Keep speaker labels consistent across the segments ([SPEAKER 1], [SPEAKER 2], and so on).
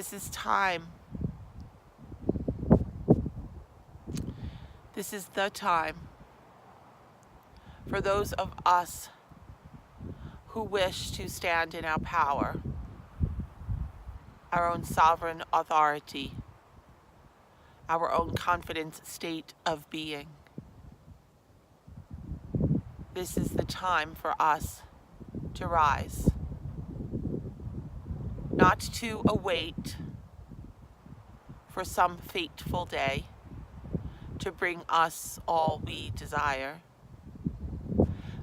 [SPEAKER 1] This is time. This is the time for those of us who wish to stand in our power, our own sovereign authority, our own confident state of being. This is the time for us to rise, not to await for some fateful day to bring us all we desire,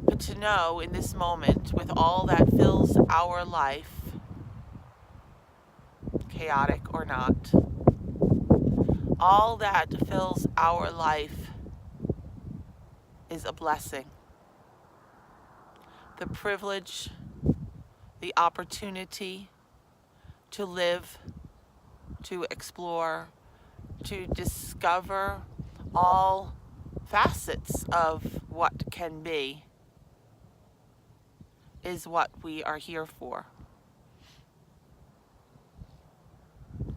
[SPEAKER 1] but to know in this moment, with all that fills our life, chaotic or not, all that fills our life is a blessing. The privilege, the opportunity to live, to explore, to discover all facets of what can be is what we are here for.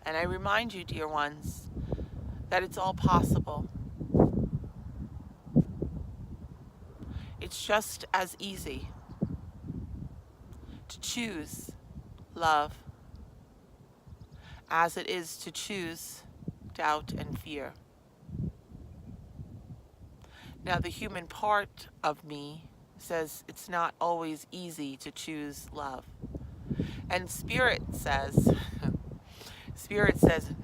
[SPEAKER 1] And I remind you, dear ones, that it's all possible. It's just as easy to choose love as it is to choose doubt and fear. Now, the human part of me says it's not always easy to choose love. And Spirit says,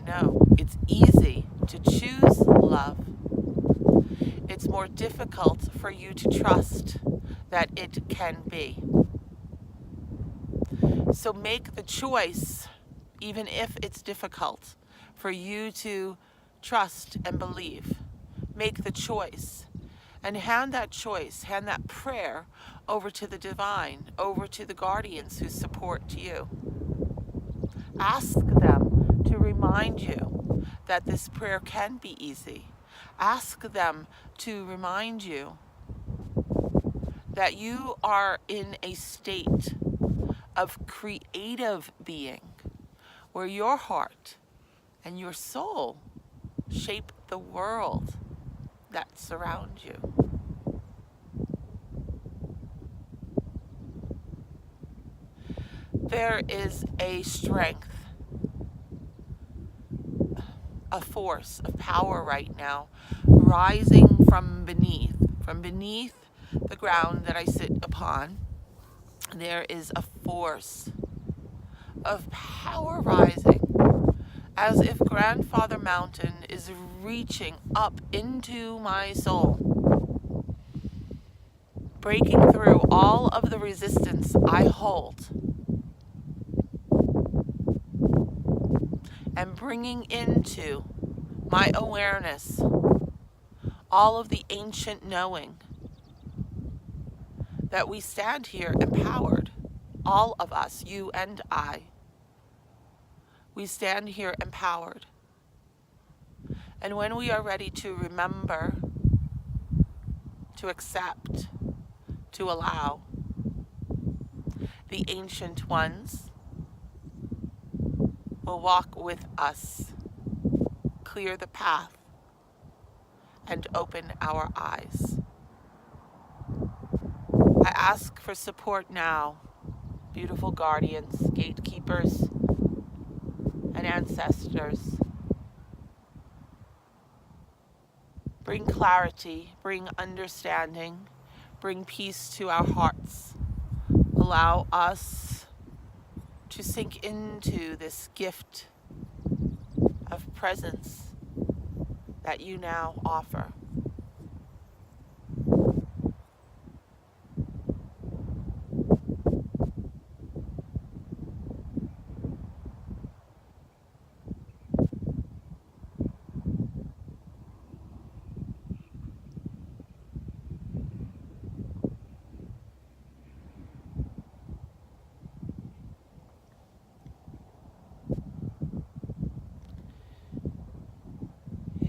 [SPEAKER 1] no, it's easy to choose love. It's more difficult for you to trust that it can be. So make the choice, even if it's difficult, for you to trust and believe. Make the choice. And hand that choice, hand that prayer over to the divine, over to the guardians who support you. Ask them to remind you that this prayer can be easy. Ask them to remind you that you are in a state of creative being, where your heart and your soul shape the world that surrounds you. There is a strength, a force, a power right now rising from beneath the ground that I sit upon. There is a force of power rising, as if Grandfather Mountain is reaching up into my soul, breaking through all of the resistance I hold, and bringing into my awareness all of the ancient knowing that we stand here empowered, all of us, you and I. We stand here empowered. And when we are ready to remember, to accept, to allow, the ancient ones will walk with us, clear the path, and open our eyes. I ask for support now, beautiful guardians, gatekeepers, and ancestors. Bring clarity, bring understanding, bring peace to our hearts. Allow us to sink into this gift of presence that you now offer.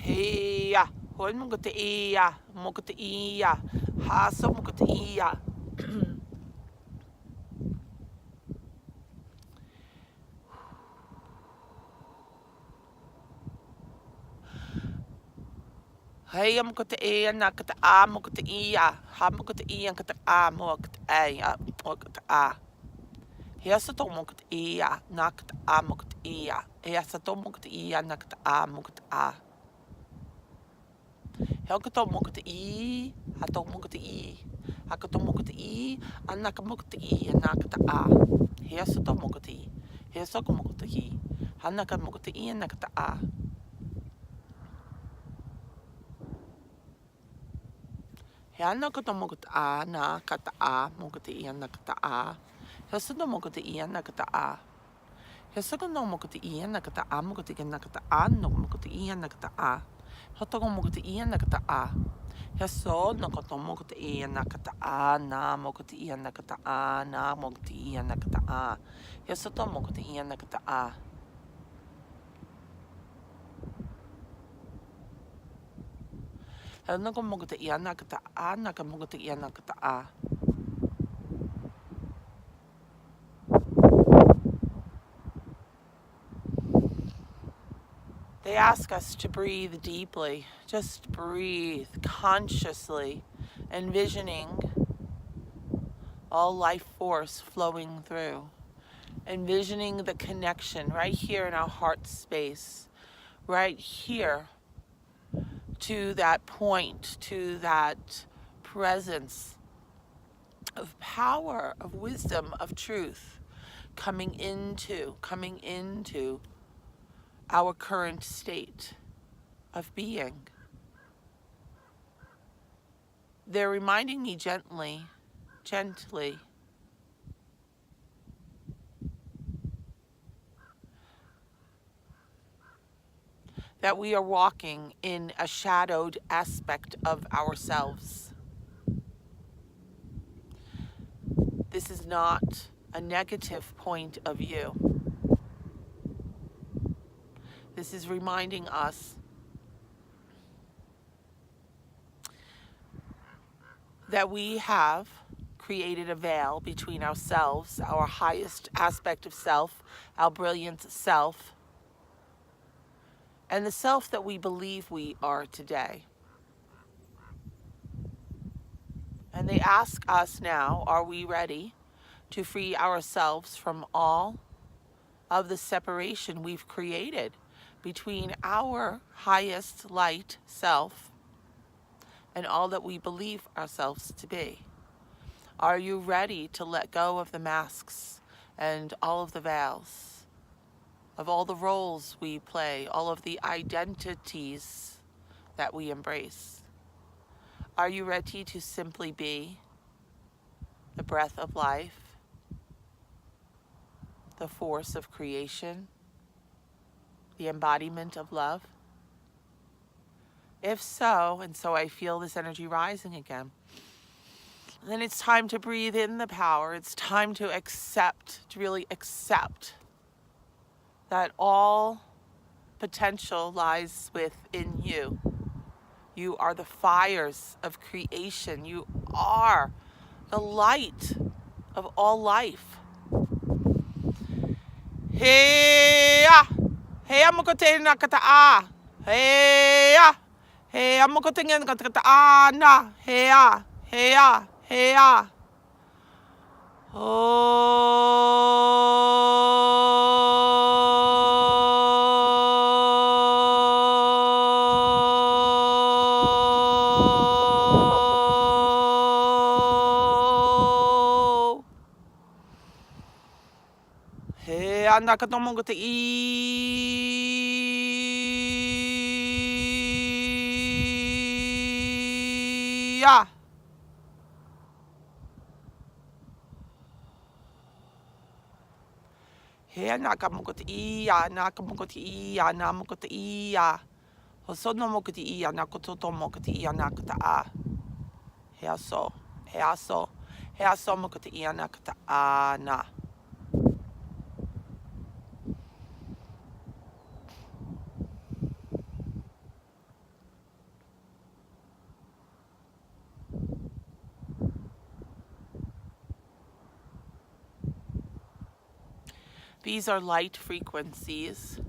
[SPEAKER 1] Iya, hol mo ko te iya, mo ko te iya, haso mo ko te iya. Hey, I'm going to E and Nakata A, Mokata Ia, Hamokata E and Kata A, Mokata A, Mokata A. Heasato Mokata Ia, Nakata A, Mokata Ia, Heasato Mokata Ia, Nakata A, Mokata A. Helkato Mokata E, Hato Mokata E, Hakato Mokata E, Anaka Mokata E and Nakata A. Heasato Mokata E, Heasoko Mokata E, Hanaka Mokata E and Nakata A. He ana kata mokata a na kata a mokata I ana kata a. He suna mokata I ana kata a. He suna no mokata I ana kata a mokata I ana kata a no mokata I ana kata a. He togo mokata I ana kata a. He so no kata mokata I ana kata a na mokata I ana kata a na mokata I ana kata a. He soto mokata I ana kata a. He no mokata I ana kata a na mokata I ana kata a. They ask us to breathe deeply, just breathe consciously, envisioning all life force flowing through, envisioning the connection right here in our heart space, right here to that point, to that presence of power, of wisdom, of truth, coming into our current state of being. They're reminding me gently, that we are walking in a shadowed aspect of ourselves. This is not a negative point of view. This is reminding us that we have created a veil between ourselves, our highest aspect of self, our brilliant self, and the self that we believe we are today. And they ask us now, are we ready to free ourselves from all of the separation we've created between our highest light self and all that we believe ourselves to be? Are you ready to let go of the masks and all of the veils, of all the roles we play, all of the identities that we embrace? Are you ready to simply be the breath of life, the force of creation, the embodiment of love? If so, and so I feel this energy rising again, then it's time to breathe in the power. It's time to accept, to really accept that all potential lies within you. You are the fires of creation. You are the light of all life. Hey-ya! Hey-ya mo ko tayo nakataa. Hey-ya! Hey-ya mo ko tayo nakataa na. Hey-ya! Hey-ya! Hey-ya! Oh. Hey, anak katong mong guti iya. He anak mong guti iya, anak mong guti iya, anak mong guti iya. Hosono mong guti iya, anak kototo mong guti iya, anak kata a. He aso, he aso, he aso mong guti iya, anak kata a na. These are light frequencies.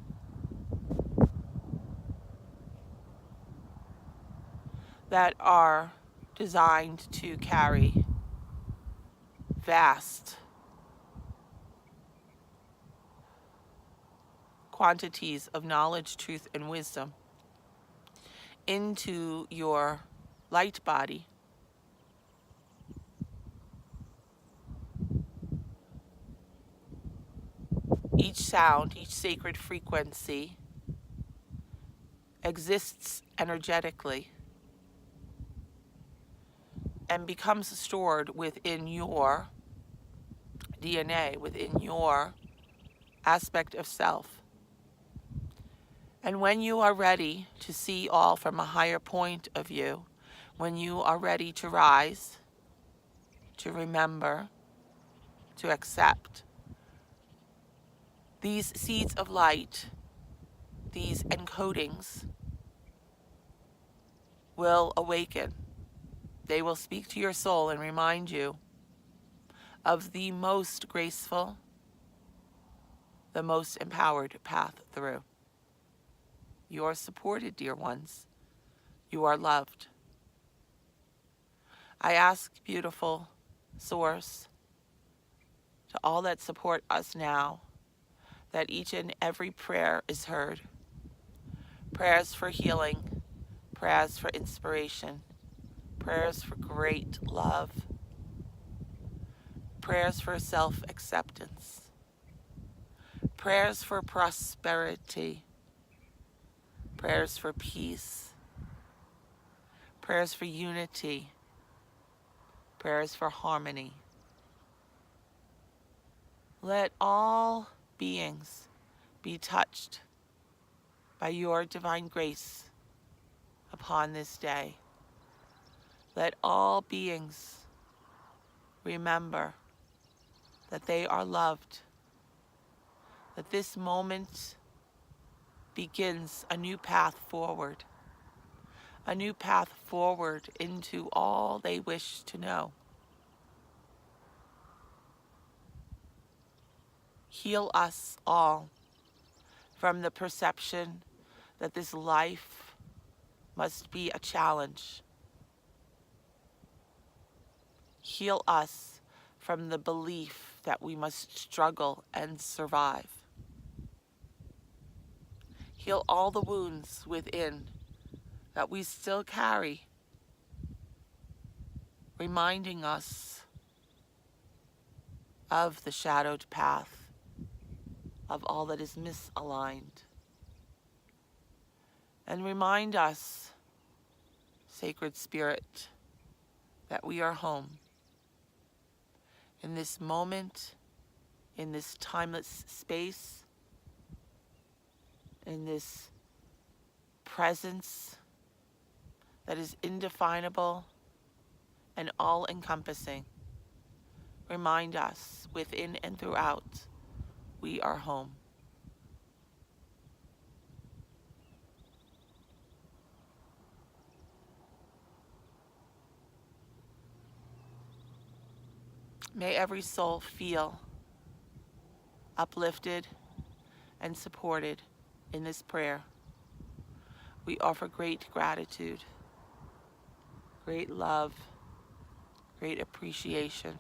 [SPEAKER 1] that are designed to carry vast quantities of knowledge, truth, and wisdom into your light body, each sound, each sacred frequency exists energetically and becomes stored within your DNA, within your aspect of self. And when you are ready to see all from a higher point of view, when you are ready to rise, to remember, to accept, these seeds of light, these encodings, will awaken. They will speak to your soul and remind you of the most graceful, the most empowered path through. You are supported, dear ones. You are loved. I ask, beautiful Source, to all that support us now, that each and every prayer is heard. Prayers for healing, prayers for inspiration, prayers for great love, prayers for self-acceptance, prayers for prosperity, prayers for peace, prayers for unity, prayers for harmony. Let all beings be touched by your divine grace upon this day. Let all beings remember that they are loved, that this moment begins a new path forward into all they wish to know. Heal us all from the perception that this life must be a challenge. Heal us from the belief that we must struggle and survive. Heal all the wounds within that we still carry, reminding us of the shadowed path, of all that is misaligned. And remind us, Sacred Spirit, that we are home. In this moment, in this timeless space, in this presence that is indefinable and all-encompassing. Remind us, within and throughout, we are home. May every soul feel uplifted and supported in this prayer. We offer great gratitude, great love, great appreciation.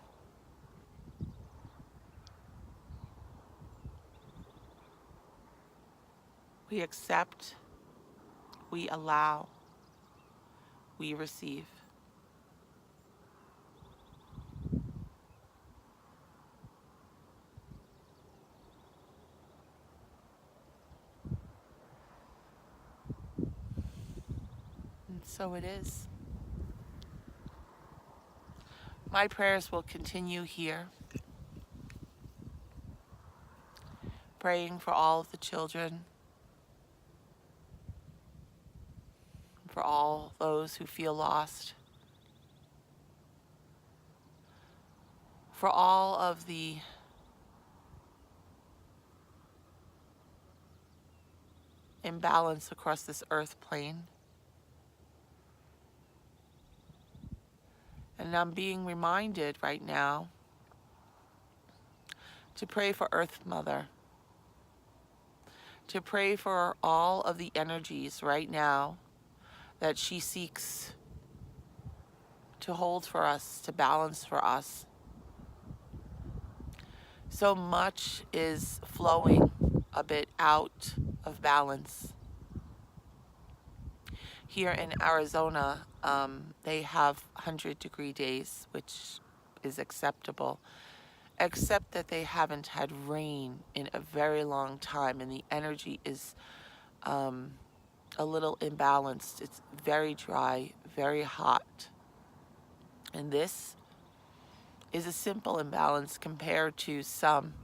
[SPEAKER 1] We accept, we allow, we receive. And so it is. My prayers will continue here, praying for all of the children, for all those who feel lost, for all of the imbalance across this earth plane. And I'm being reminded right now to pray for Earth Mother, to pray for all of the energies right now that she seeks to hold for us, to balance for us. So much is flowing a bit out of balance. Here in Arizona, they have 100-degree days, which is acceptable, except that they haven't had rain in a very long time, and the energy is a little imbalanced. It's very dry, very hot. And this is a simple imbalance compared to some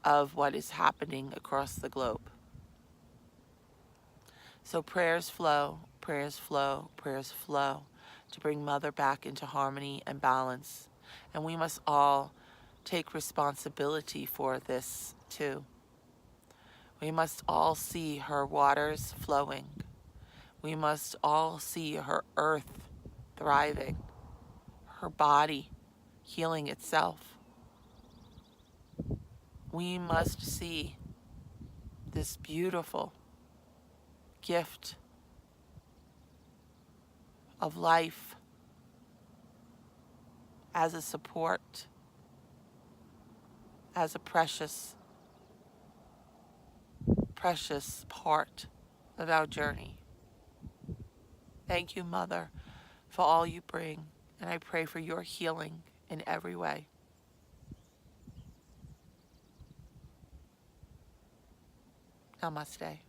[SPEAKER 1] of what is happening across the globe. So prayers flow, prayers flow, prayers flow to bring Mother back into harmony and balance. And we must all take responsibility for this too. We must all see her waters flowing. We must all see her earth thriving, her body healing itself. We must see this beautiful gift of life as a support, as a precious, precious part of our journey. Thank you, Mother, for all you bring, and I pray for your healing in every way. Namaste.